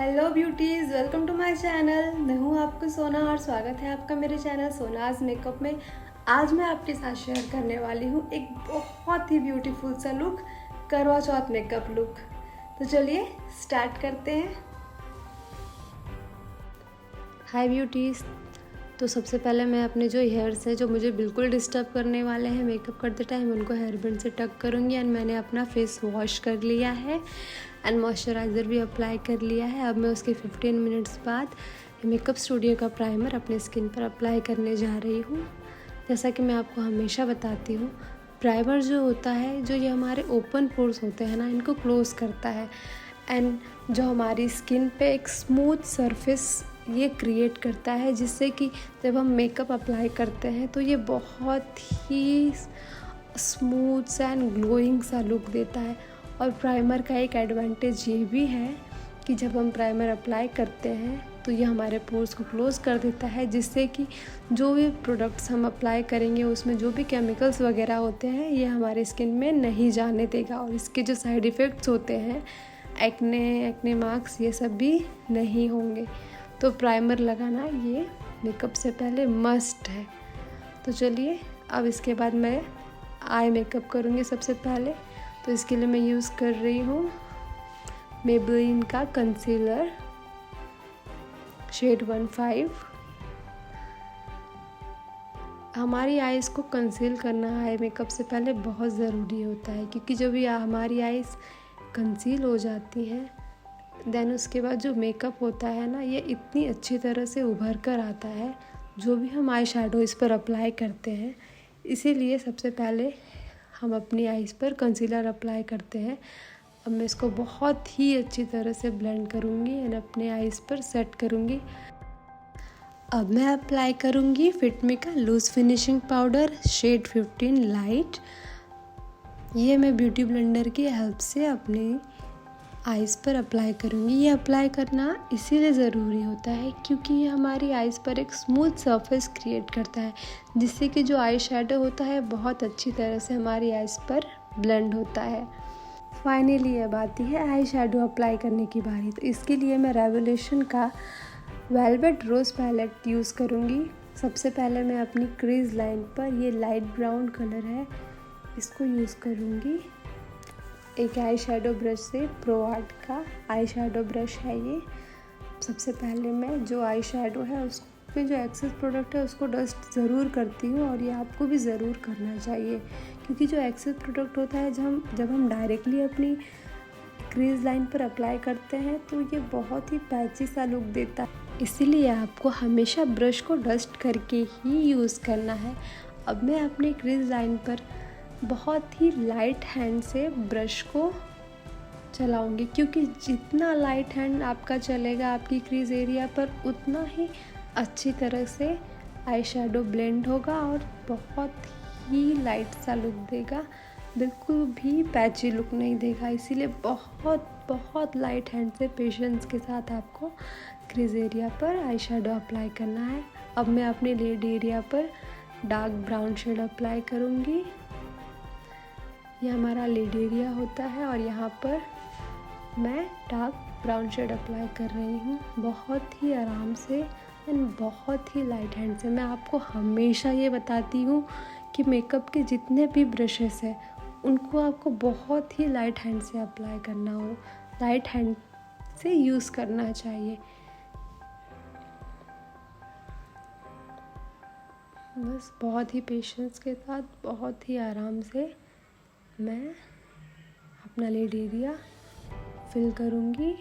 Hello beauties, welcome to my channel. मैं हूँ आपको सोना और स्वागत है आपका मेरे चैनल सोनाज मेकअप में। आज मैं आपके साथ शेयर करने वाली हूँ एक बहुत ही ब्यूटीफुल सा लुक, करवा चौथ मेकअप लुक। तो चलिए स्टार्ट करते हैं। हाय ब्यूटीज़, तो सबसे पहले मैं अपने जो हेयर्स हैं जो मुझे बिल्कुल डिस्टर्ब करने वाले हैं मेकअप करते टाइम, उनको हेयर बैंड से टक करूँगी। एंड मैंने अपना फेस वॉश कर लिया है एंड मॉइस्चराइज़र भी अप्लाई कर लिया है। अब मैं उसके 15 मिनट्स बाद मेकअप स्टूडियो का प्राइमर अपने स्किन पर अप्लाई करने जा रही हूँ। जैसा कि मैं आपको हमेशा बताती हूँ, प्राइमर जो होता है, जो ये हमारे ओपन पोर्स होते हैं ना, इनको क्लोज़ करता है एंड जो हमारी स्किन पे एक स्मूथ सरफेस ये क्रिएट करता है, जिससे कि जब हम मेकअप अप्लाई करते हैं तो ये बहुत ही स्मूथ सा एंड ग्लोइंग सा लुक देता है। और प्राइमर का एक एडवांटेज ये भी है कि जब हम प्राइमर अप्लाई करते हैं तो ये हमारे पोर्स को क्लोज़ कर देता है, जिससे कि जो भी प्रोडक्ट्स हम अप्लाई करेंगे उसमें जो भी केमिकल्स वगैरह होते हैं ये हमारे स्किन में नहीं जाने देगा। और इसके जो साइड इफ़ेक्ट्स होते हैं, एक्ने मार्क्स, ये सब भी नहीं होंगे। तो प्राइमर लगाना ये मेकअप से पहले मस्ट है। तो चलिए अब इसके बाद मैं आई मेकअप करूँगी सबसे पहले। तो इसके लिए मैं यूज़ कर रही हूँ मेबेलिन का कंसीलर शेड 15। हमारी आइज़ को कंसील करना आई मेकअप से पहले बहुत ज़रूरी होता है, क्योंकि जब ये हमारी आइज़ कंसील हो जाती हैं देन उसके बाद जो मेकअप होता है ना, ये इतनी अच्छी तरह से उभर कर आता है जो भी हम आई शैडो इस पर अप्लाई करते हैं। इसीलिए सबसे पहले हम अपनी आइज़ पर कंसीलर अप्लाई करते हैं। अब मैं इसको बहुत ही अच्छी तरह से ब्लेंड करूँगी एंड अपने आइज़ पर सेट करूँगी। अब मैं अप्लाई करूँगी फिटमी का loose finishing powder shade 15 light. ये मैं ब्यूटी ब्लेंडर की हेल्प से अपनी आइज़ पर अप्लाई करूँगी। ये अप्लाई करना इसीलिए ज़रूरी होता है क्योंकि ये हमारी आइज़ पर एक स्मूथ सरफेस क्रिएट करता है, जिससे कि जो आई शैडो होता है बहुत अच्छी तरह से हमारी आइज़ पर ब्लेंड होता है। फाइनली अब आती है आई शैडो अप्लाई करने की बारी। तो इसके लिए मैं रेवोल्यूशन का वेलवेट रोज़ पैलेट यूज़ करूँगी। सबसे पहले मैं अपनी क्रीज लाइन पर, ये लाइट ब्राउन कलर है, इसको यूज़ करूँगी। एक आई शैडो ब्रश से, प्रो आर्ट का आई शैडो ब्रश है ये। सबसे पहले मैं जो आई शैडो है उस पे जो एक्सेस प्रोडक्ट है उसको डस्ट ज़रूर करती हूँ, और ये आपको भी ज़रूर करना चाहिए, क्योंकि जो एक्सेस प्रोडक्ट होता है जब हम डायरेक्टली अपनी क्रीज लाइन पर अप्लाई करते हैं तो ये बहुत ही पैची सा लुक देता है। इसीलिए आपको हमेशा ब्रश को डस्ट करके ही यूज़ करना है। अब मैं अपनी क्रीज लाइन पर बहुत ही लाइट हैंड से ब्रश को चलाऊंगी, क्योंकि जितना लाइट हैंड आपका चलेगा आपकी क्रीज एरिया पर, उतना ही अच्छी तरह से आई शैडो ब्लेंड होगा और बहुत ही लाइट सा लुक देगा, बिल्कुल भी पैची लुक नहीं देगा। इसीलिए बहुत लाइट हैंड से पेशेंस के साथ आपको क्रीज एरिया पर आई शैडो अप्लाई करना है। अब मैं अपने लिड एरिया पर डार्क ब्राउन शेड अप्लाई करूँगी। ये हमारा लिड एरिया होता है और यहाँ पर मैं डार्क ब्राउन शेड अप्लाई कर रही हूँ, बहुत ही आराम से एंड बहुत ही लाइट हैंड से। मैं आपको हमेशा ये बताती हूँ कि मेकअप के जितने भी ब्रशेस हैं उनको आपको बहुत ही लाइट हैंड से अप्लाई करना हो, लाइट हैंड से यूज़ करना चाहिए। बस बहुत ही पेशेंस के साथ, बहुत ही आराम से मैं अपना लिड एरिया फिल करूँगी।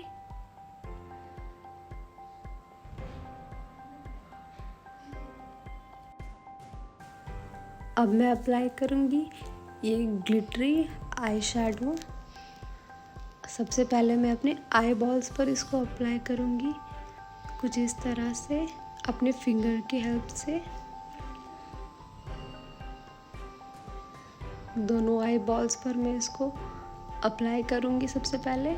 अब मैं अप्लाई करूँगी ये ग्लिटरी आई शैडो। सबसे पहले मैं अपने आई बॉल्स पर इसको अप्लाई करूँगी, कुछ इस तरह से अपने फिंगर की हेल्प से। दोनों आई बॉल्स पर मैं इसको अप्लाई करूँगी सबसे पहले।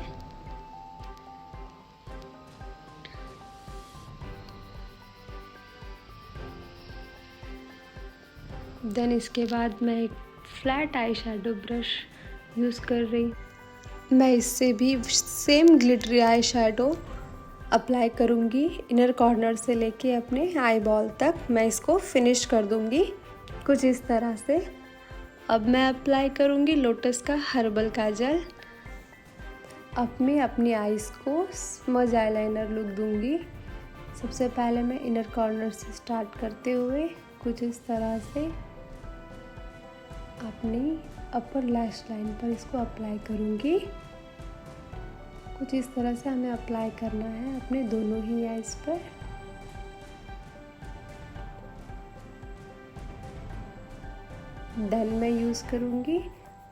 देन इसके बाद मैं एक flat eye shadow brush use कर रही। मैं इससे भी same glittery eye shadow apply करूँगी इनर कॉर्नर से लेके अपने आई बॉल तक। मैं इसको फिनिश कर दूँगी कुछ इस तरह से। अब मैं अप्लाई करूँगी लोटस का हर्बल काजल। अब मैं अपनी आईज़ को स्मज आईलाइनर लुक दूँगी। सबसे पहले मैं इनर कॉर्नर से स्टार्ट करते हुए कुछ इस तरह से अपनी अपर लैश लाइन पर इसको अप्लाई करूँगी। कुछ इस तरह से हमें अप्लाई करना है अपने दोनों ही आईज़ पर। देन मैं यूज़ करूँगी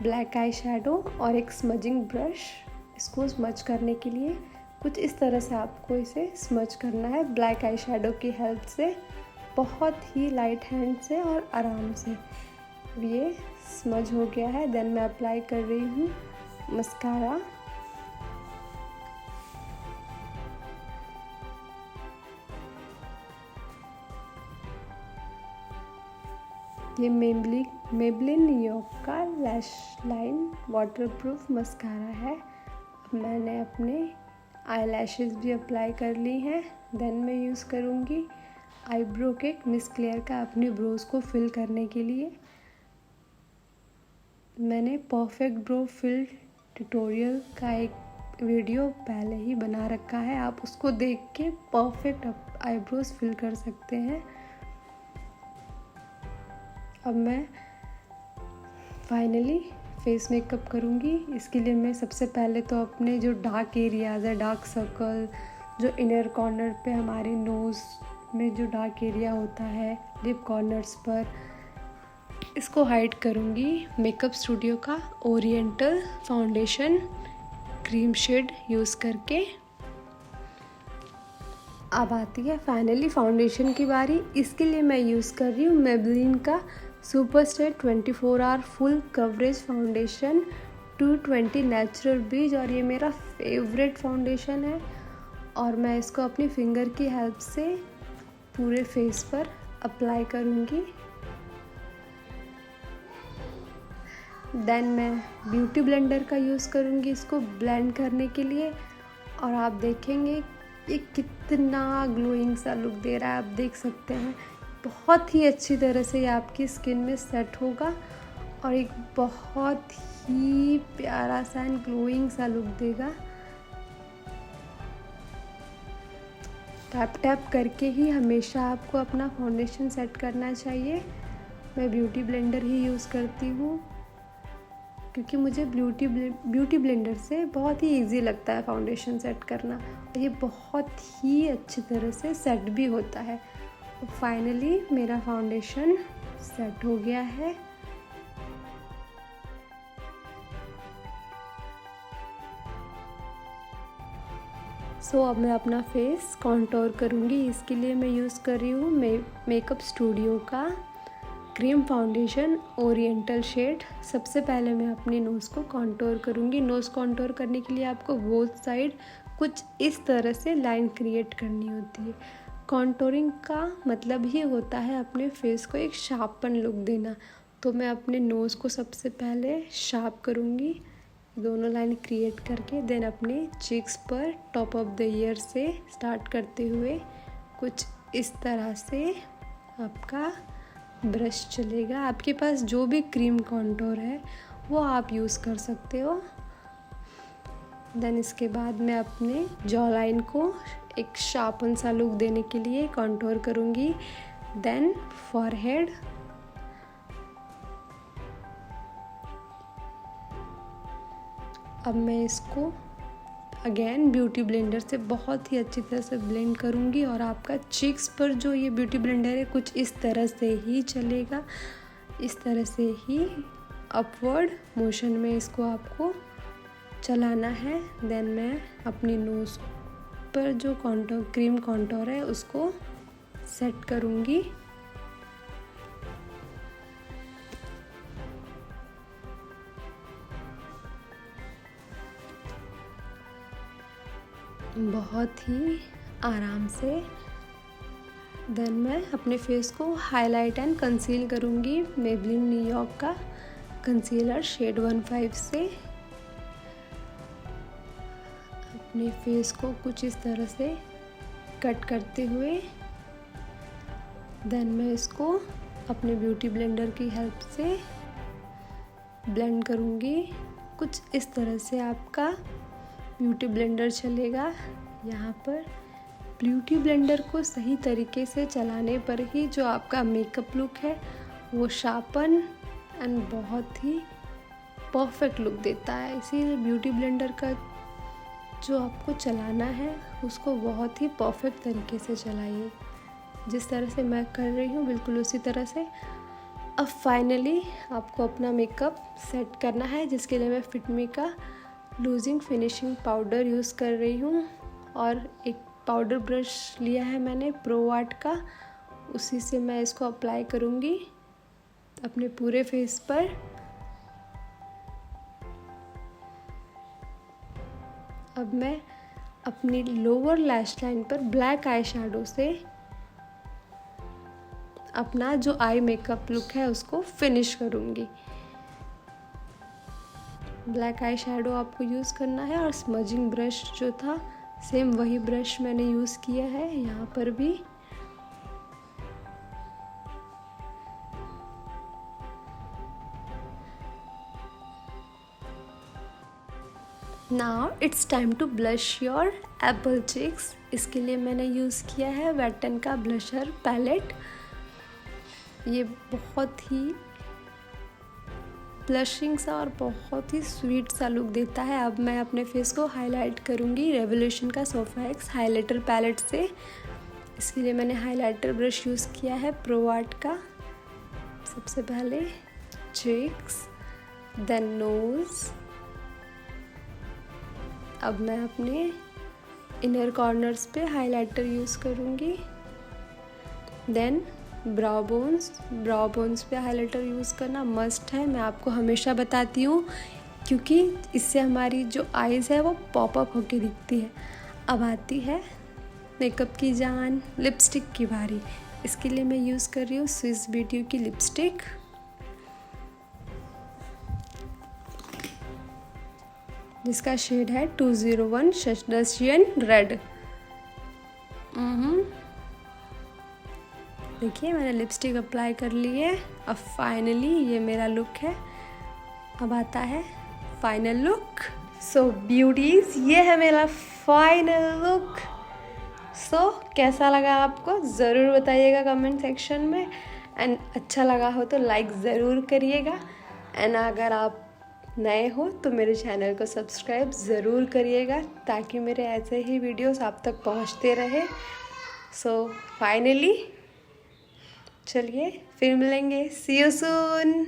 ब्लैक आई शेडो और एक स्मजिंग ब्रश। इसको स्मज करने के लिए कुछ इस तरह से आपको इसे स्मज करना है ब्लैक आई शेडो की हेल्प से, बहुत ही लाइट हैंड से और आराम से। ये स्मज हो गया है। देन मैं अप्लाई कर रही हूँ मस्कारा। ये मेबलिन न्यूयॉर्क का लैश लाइन वाटरप्रूफ मस्कारा है। अब मैंने अपने आई लैशेज़ भी अप्लाई कर ली हैं। देन मैं यूज़ करूँगी आईब्रो किट मिस क्लेयर का अपने ब्रोज को फिल करने के लिए। मैंने परफेक्ट ब्रो फिल ट्यूटोरियल का एक वीडियो पहले ही बना रखा है, आप उसको देख के परफेक्ट आईब्रोज फिल कर सकते हैं। अब मैं फाइनली फेस मेकअप करूँगी। इसके लिए मैं सबसे पहले तो अपने जो डार्क एरियाज़ है, डार्क सर्कल, जो इनर कॉर्नर पे हमारे नोज़ में जो डार्क एरिया होता है, लिप कॉर्नर्स पर, इसको हाइड करूँगी मेकअप स्टूडियो का oriental foundation cream shade use करके। अब आती है फाइनली फाउंडेशन की बारी। इसके लिए मैं यूज़ कर रही हूँ मेबलिन का super stay 24 hour full coverage foundation 220 natural bleach, और ये मेरा फेवरेट फाउंडेशन है। और मैं इसको अपनी फिंगर की हेल्प से पूरे फेस पर अप्लाई करूँगी। देन मैं ब्यूटी ब्लेंडर का यूज़ करूँगी इसको ब्लेंड करने के लिए, और आप देखेंगे ये कितना ग्लोइंग सा लुक दे रहा है। आप देख सकते हैं बहुत ही अच्छी तरह से ये आपकी स्किन में सेट होगा और एक बहुत ही प्यारा सा एंड ग्लोइंग सा लुक देगा। टैप टैप करके ही हमेशा आपको अपना फाउंडेशन सेट करना चाहिए। मैं ब्यूटी ब्लेंडर ही यूज़ करती हूँ क्योंकि मुझे ब्यूटी ब्लेंडर से बहुत ही इजी लगता है फाउंडेशन सेट करना, और ये बहुत ही अच्छी तरह से सेट भी होता है। फाइनली मेरा फाउंडेशन सेट हो गया है। अब मैं अपना फेस कॉन्टोर करूँगी। इसके लिए मैं यूज़ कर रही हूँ मेकअप स्टूडियो का क्रीम फाउंडेशन ओरिएंटल शेड। सबसे पहले मैं अपनी नोज़ को कॉन्टोर करूँगी। नोज़ कॉन्टोर करने के लिए आपको बोथ साइड कुछ इस तरह से लाइन क्रिएट करनी होती है। कॉन्टोरिंग का मतलब ही होता है अपने फेस को एक शार्पन लुक देना। तो मैं अपने नोज़ को सबसे पहले शार्प करूँगी, दोनों लाइन क्रिएट करके। देन अपने चीक्स पर टॉप ऑफ द ईयर से स्टार्ट करते हुए कुछ इस तरह से आपका ब्रश चलेगा। आपके पास जो भी क्रीम कॉन्टोर है वो आप यूज़ कर सकते हो। देन इसके बाद मैं अपने जॉ लाइन को एक शार्पन सा लुक देने के लिए कॉन्टोर करूँगी। देन फॉरहेड, अब मैं इसको अगेन ब्यूटी ब्लेंडर से बहुत ही अच्छी तरह से ब्लेंड करूँगी, और आपका चीक्स पर जो ये ब्यूटी ब्लेंडर है कुछ इस तरह से ही चलेगा, इस तरह से ही अपवर्ड मोशन में इसको आपको चलाना है। देन मैं अपनी नोज़ पर जो कॉन्टोर क्रीम कॉन्टोर है उसको सेट करूँगी। बहुत ही आराम से। देन मैं अपने फेस को हाईलाइट एंड कंसील करूँगी मेबलिन न्यूयॉर्क का कंसीलर शेड 15 से। अपने फेस को कुछ इस तरह से कट करते हुए देन मैं इसको अपने ब्यूटी ब्लेंडर की हेल्प से ब्लेंड करूँगी। कुछ इस तरह से आपका ब्यूटी ब्लेंडर चलेगा। यहाँ पर ब्यूटी ब्लेंडर को सही तरीके से चलाने पर ही जो आपका मेकअप लुक है वो शार्पन एंड बहुत ही परफेक्ट लुक देता है। इसीलिए ब्यूटी ब्लेंडर का जो आपको चलाना है उसको बहुत ही परफेक्ट तरीके से चलाइए। जिस तरह से मैं कर रही हूँ बिल्कुल उसी तरह से। अब फाइनली आपको अपना मेकअप सेट करना है, जिसके लिए मैं फिटमी का लूजिंग फिनिशिंग पाउडर यूज़ कर रही हूँ और एक पाउडर ब्रश लिया है मैंने प्रो आर्ट का, उसी से मैं इसको अप्लाई करूँगी अपने पूरे फेस पर। अब मैं अपनी लोअर लैश लाइन पर ब्लैक आई शैडो से अपना जो आई मेकअप लुक है उसको फिनिश करूँगी। ब्लैक आई शैडो आपको यूज़ करना है और स्मजिंग ब्रश जो था सेम वही ब्रश मैंने यूज़ किया है यहाँ पर भी। Now it's time to blush your apple cheeks. इसके लिए मैंने यूज़ किया है वेट एन का ब्लशर पैलेट। ये बहुत ही ब्लशिंग सा और बहुत ही स्वीट सा लुक देता है। अब मैं अपने फेस को हाईलाइट करूँगी रेवोल्यूशन का सोफा एक्स हाइलाइटर पैलेट से। इसके लिए मैंने हाइलाइटर ब्रश यूज़ किया है प्रो आर्ट का। सबसे पहले चिक्स देन नोज़। अब मैं अपने इनर कॉर्नर्स पे हाइलाइटर यूज़ करूँगी। देन ब्राउ बोन्स पे हाइलाइटर यूज़ करना मस्ट है। मैं आपको हमेशा बताती हूँ क्योंकि इससे हमारी जो आईज़ है वो पॉपअप होके दिखती है। अब आती है मेकअप की जान, लिपस्टिक की बारी। इसके लिए मैं यूज़ कर रही हूँ स्विस ब्यूटी की लिपस्टिक। जिसका शेड है 201 शशदर्शियन रेड। देखिए मैंने लिपस्टिक अप्लाई कर ली है। अब फाइनली ये मेरा लुक है। अब आता है फाइनल लुक। सो ब्यूटीज, ये है मेरा फाइनल लुक। सो कैसा लगा आपको ज़रूर बताइएगा कमेंट सेक्शन में। एंड अच्छा लगा हो तो लाइक ज़रूर करिएगा। एंड अगर आप नए हो तो मेरे चैनल को सब्सक्राइब ज़रूर करिएगा ताकि मेरे ऐसे ही वीडियोस आप तक पहुंचते रहे। सो फाइनली चलिए फिर मिलेंगे। सी यू सून।